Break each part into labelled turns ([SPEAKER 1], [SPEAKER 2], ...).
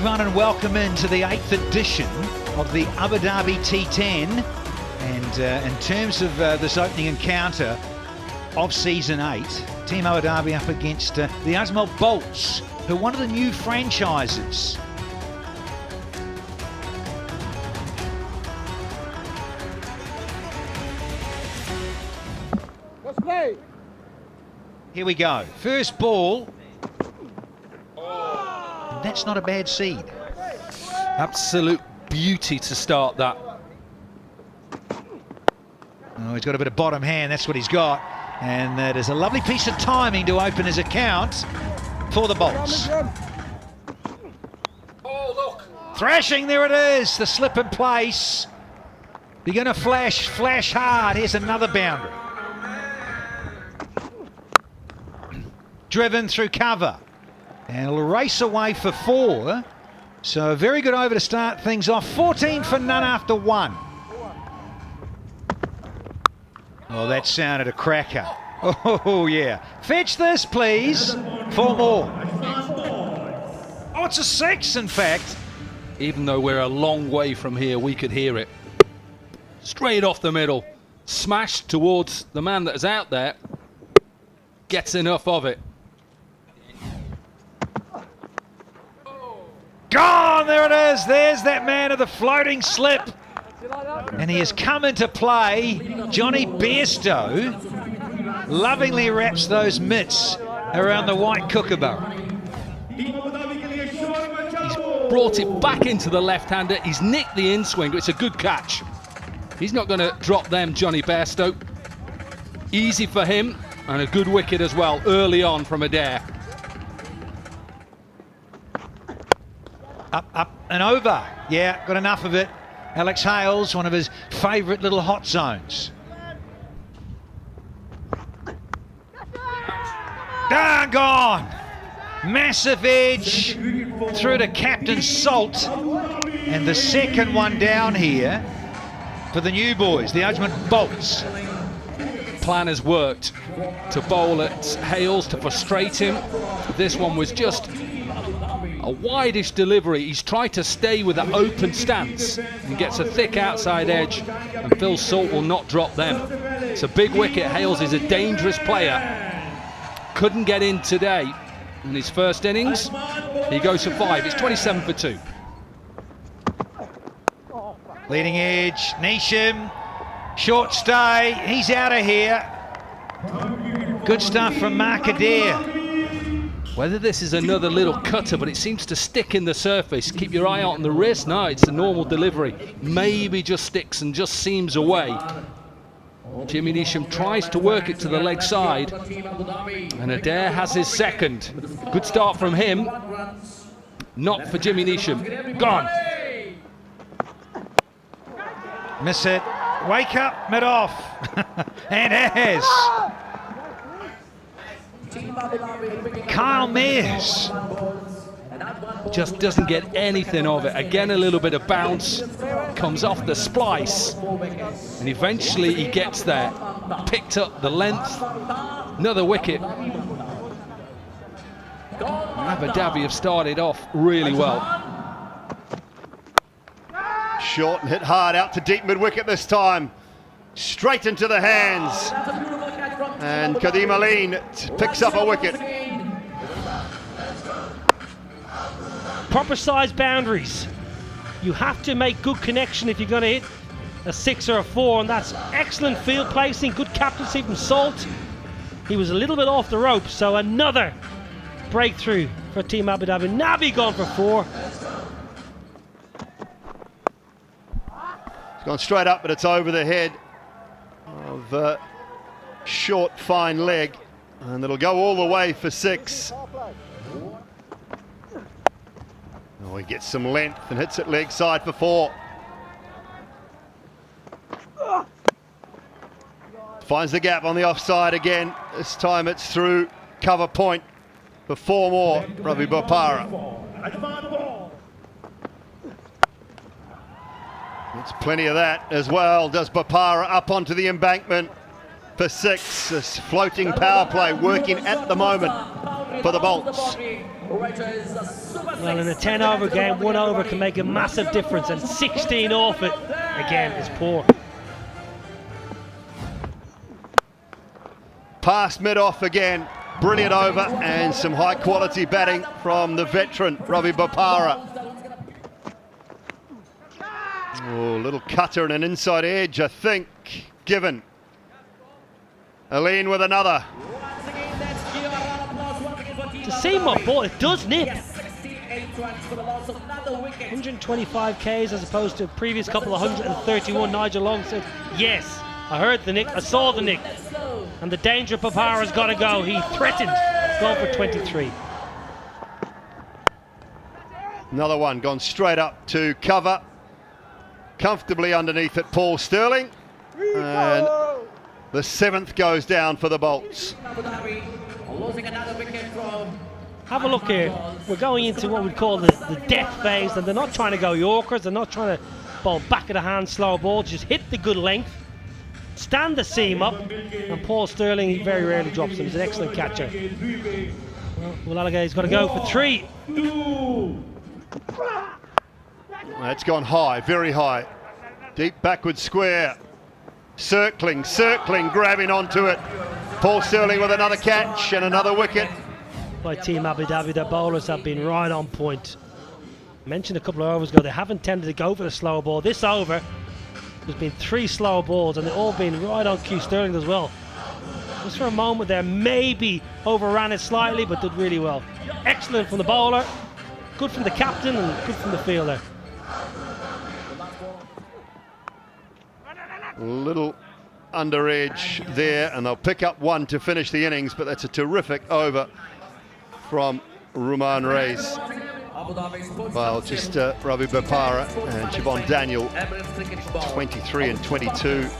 [SPEAKER 1] Hello everyone and welcome into the 8th edition of the Dhabi T10. And in terms of this opening encounter of Season 8, Team Dhabi up against the Ajman Bolts, who are one of the new franchises.
[SPEAKER 2] Let's play.
[SPEAKER 1] Here we go. First ball. That's not a bad seed.
[SPEAKER 3] Absolute beauty to start that.
[SPEAKER 1] Oh, he's got a bit of bottom hand, that's what he's got. And that is a lovely piece of timing to open his account for the Bolts.
[SPEAKER 3] Oh, look.
[SPEAKER 1] Thrashing, there it is, the slip in place. You're going to flash hard. Here's another boundary. Driven through cover. And it'll race away for 4. So a very good over to start things off. 14 for none after 1. Oh, that sounded a cracker. Oh, yeah. Fetch this, please. 4 more. Oh, it's a 6, in fact.
[SPEAKER 3] Even though we're a long way from here, we could hear it. Straight off the middle. Smashed towards the man that is out there. Gets enough of it.
[SPEAKER 1] Gone, there it is. There's that man of the floating slip. And he has come into play. Johnny Bairstow lovingly wraps those mitts around the white kookaburra.
[SPEAKER 3] He's brought it back into the left-hander. He's nicked the in-swing, but it's a good catch. He's not going to drop them, Johnny Bairstow. Easy for him, and a good wicket as well, early on from Adair.
[SPEAKER 1] Up and over. Yeah, got enough of it. Alex Hales, one of his favourite little hot zones. Gone! Massive edge through to Captain Salt. And the second one down here for the new boys, the Ajman Bolts.
[SPEAKER 3] Plan has worked to bowl at Hales, to frustrate him. This one was just a wideish delivery. He's tried to stay with that open stance and gets a thick outside edge, and Phil Salt will not drop them. It's a big wicket. Hales is a dangerous player. Couldn't get in today in his first innings. He goes for 5. It's 27 for 2.
[SPEAKER 1] Leading edge, Nisham, short stay, he's out of here. Good stuff from Mark Adair.
[SPEAKER 3] Whether this is another little cutter, but it seems to stick in the surface. Keep your eye out on the wrist. No, it's a normal delivery. Maybe just sticks and just seams away. Jimmy Neesham tries to work it to the leg side, and Adair has his second. Good start from him. Not for Jimmy Neesham. Gone.
[SPEAKER 1] Miss it. Wake up, mid-off. And has. Kyle Mears
[SPEAKER 3] just doesn't get anything of it. Again, a little bit of bounce, comes off the splice, and eventually he gets there. Picked up the length. Another wicket. Abu Dhabi have started off really well.
[SPEAKER 4] Short and hit hard out to deep mid-wicket this time. Straight into the hands. And Kadeem Aline picks up a wicket.
[SPEAKER 2] Proper size boundaries. You have to make good connection if you're going to hit a 6 or a 4, and that's excellent field placing, good captaincy from Salt. He was a little bit off the rope, so another breakthrough for Team Abu Dhabi. Nabi gone for 4.
[SPEAKER 4] It's gone straight up, but it's over the head of short, fine leg, and it'll go all the way for 6. Oh, he gets some length and hits it leg side for 4. Finds the gap on the offside again. This time it's through cover point for 4 more. Ravi Bopara. It's plenty of that as well. Does Bopara up onto the embankment for 6. This floating power play working at the moment for the Bolts.
[SPEAKER 2] Well, in a 10-over game, 1 over can make a massive difference, and 16 off it, again, is poor.
[SPEAKER 4] Past mid-off again, brilliant over, and some high-quality batting from the veteran, Ravi Bopara. Oh, little cutter and an inside edge, I think, given. Aline with another.
[SPEAKER 2] To see my ball, it does nip. 125 Ks as opposed to a previous couple of 131. Nigel Long said, yes, I heard the nick, I saw the nick. And the danger of Bopara's got to go. He threatened, gone for 23.
[SPEAKER 4] Another one gone straight up to cover. Comfortably underneath it, Paul Sterling. And the 7th goes down for the Bolts.
[SPEAKER 2] Have a look here. We're going into what we call the death phase, and they're not trying to go Yorkers. They're not trying to bowl back of the hand, slow ball. Just hit the good length, stand the seam up, and Paul Sterling, he very rarely drops them. He's an excellent catcher. Well, Alligay's got to go for 3.
[SPEAKER 4] That's gone high, very high. Deep backward square. Circling, grabbing onto it. Paul Sterling with another catch and another wicket.
[SPEAKER 2] By Team Abu Dhabi, their bowlers have been right on point. I mentioned a couple of overs ago, they haven't tended to go for the slower ball. This over, there's been 3 slower balls, and they've all been right on cue. Sterling as well. Just for a moment there, maybe overran it slightly, but did really well. Excellent from the bowler, good from the captain, and good from the fielder.
[SPEAKER 4] Little under edge there, and they'll pick up 1 to finish the innings, but that's a terrific over from Ruman Reis. Well, just Ravi Bopara and Siobhan Daniel, 23 and 22.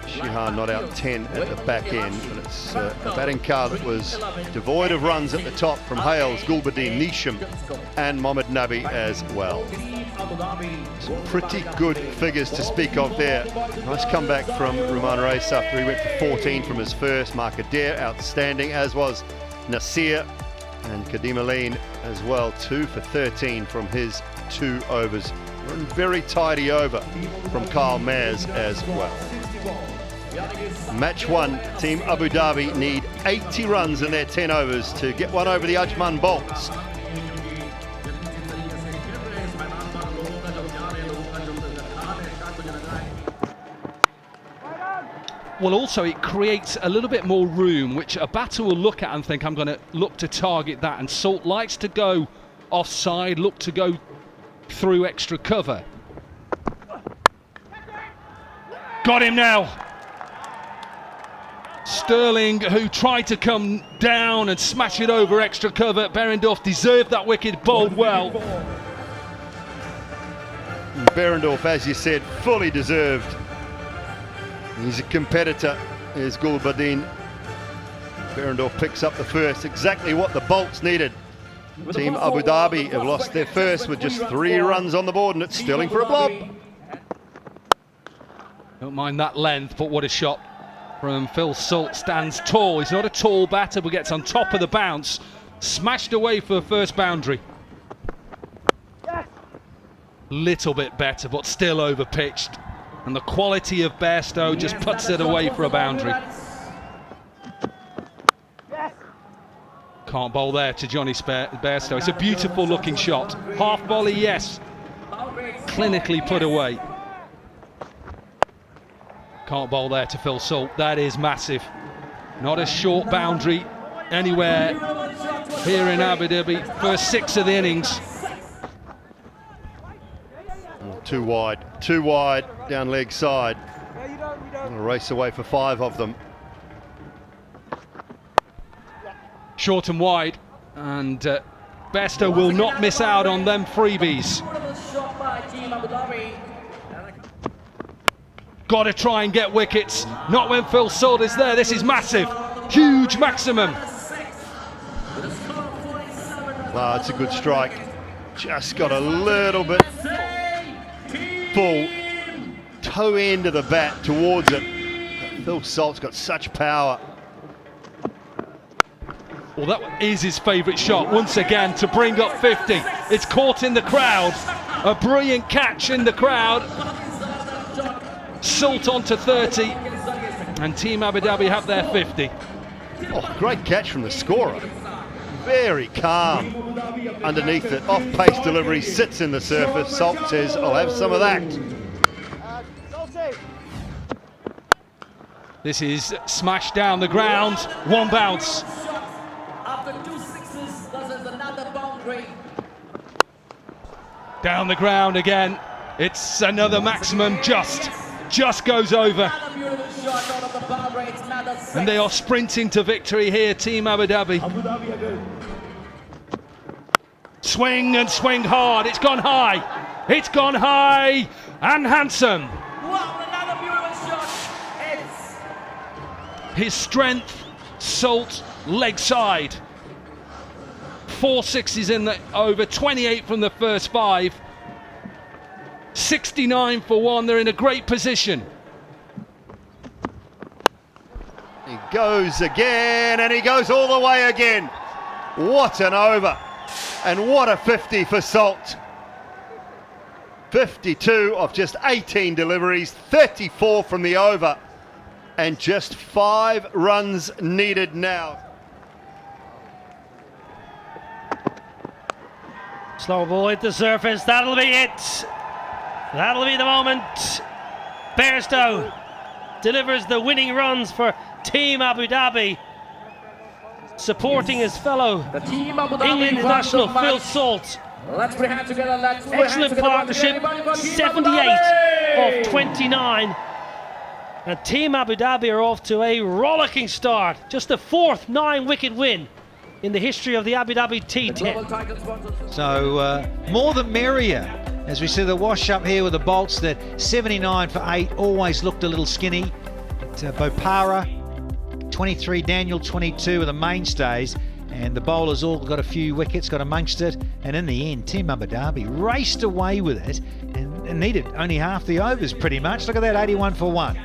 [SPEAKER 4] Shihan not out 10 at the back end, but it's a batting car that was devoid of runs at the top from Hales, Gulbuddin, Nisham and Mohammad Nabi as well. Some pretty good figures to speak of there. Nice comeback from Ruman Reis after he went for 14 from his first. Mark Adair outstanding, as was Nasir, and Kadim Aline as well, 2 for 13 from his 2 overs. And very tidy over from Kyle Maz as well. Match 1, Team Abu Dhabi need 80 runs in their 10 overs to get one over the Ajman Bolts.
[SPEAKER 3] Well, also it creates a little bit more room, which a batter will look at and think, I'm going to look to target that. And Salt likes to go offside, look to go through extra cover. Got him now. Sterling, who tried to come down and smash it over extra cover. Behrendorff deserved that wicket, bowled well.
[SPEAKER 4] Behrendorff, as you said, fully deserved. He's a competitor, is Gulbuddin. Behrendorff picks up the first, exactly what the Bolts needed. Team Abu Dhabi have lost their first with just 3 runs on the board, and it's Sterling for a blob.
[SPEAKER 3] Don't mind that length, but what a shot from Phil Salt. Stands tall. He's not a tall batter, but gets on top of the bounce. Smashed away for the first boundary. Little bit better, but still over pitched. And the quality of Bairstow just puts it away for a boundary. Can't bowl there to Johnny Bairstow. It's a beautiful looking shot. Half volley, yes. Clinically put away. Can't bowl there to Phil Salt. That is massive. Not a short boundary anywhere here in Abu Dhabi. First 6 of the innings.
[SPEAKER 4] Too wide, down leg side. A race away for 5 of them.
[SPEAKER 3] Short and wide, and Bairstow will not miss out on them freebies. Got to try and get wickets. Not when Phil Salt is there. This is massive. Huge maximum.
[SPEAKER 4] Wow, it's a good strike. Just got a little bit full toe end of the bat towards it. Phil Salt's got such power.
[SPEAKER 3] Well, that is his favourite shot once again to bring up 50. It's caught in the crowd. A brilliant catch in the crowd. Salt on to 30, and Team Abu Dhabi have their 50.
[SPEAKER 4] Oh, great catch from the scorer. Very calm underneath it. Off-pace delivery, sits in the surface. Salt says, I'll have some of that.
[SPEAKER 3] This is smashed down the ground. One bounce.
[SPEAKER 5] After 2 sixes, this is another boundary.
[SPEAKER 3] Down the ground again. It's another maximum, just goes over.
[SPEAKER 5] Another beautiful shot out of the boundary. It's another six.
[SPEAKER 3] And they are sprinting to victory here, Team Abu Dhabi. Swing and swing hard. It's gone high. It's gone high and handsome.
[SPEAKER 5] Wow, another beautiful shot. It's
[SPEAKER 3] His strength, Salt, leg side. 4 sixes in the over, 28 from the first 5. 69 for 1. They're in a great position.
[SPEAKER 4] He goes again, and he goes all the way again. What an over. And what a 50 for Salt. 52 of just 18 deliveries, 34 from the over, and just 5 runs needed now.
[SPEAKER 2] Slow ball hit the surface. That'll be it. That'll be the moment. Bairstow delivers the winning runs for Team Abu Dhabi, supporting his fellow
[SPEAKER 5] Team Abu Dhabi
[SPEAKER 2] England international Phil Salt.
[SPEAKER 5] Let's put hands together. Let's put
[SPEAKER 2] Excellent
[SPEAKER 5] hands together.
[SPEAKER 2] partnership.
[SPEAKER 5] Everybody, Team
[SPEAKER 2] 78
[SPEAKER 5] Abu Dhabi.
[SPEAKER 2] of 29. And Team Abu Dhabi are off to a rollicking start. Just the 4th 9-wicket win in the history of the Abu Dhabi
[SPEAKER 5] Global
[SPEAKER 2] T10.
[SPEAKER 5] title sponsor.
[SPEAKER 1] So more the merrier. As we see the wash up here with the bolts, that 79 for 8 always looked a little skinny. But, Bopara, 23, Daniel 22 are the mainstays, and the bowlers all got a few wickets, got amongst it, and in the end Team Abu Dhabi raced away with it and needed only half the overs pretty much. Look at that, 81 for 1.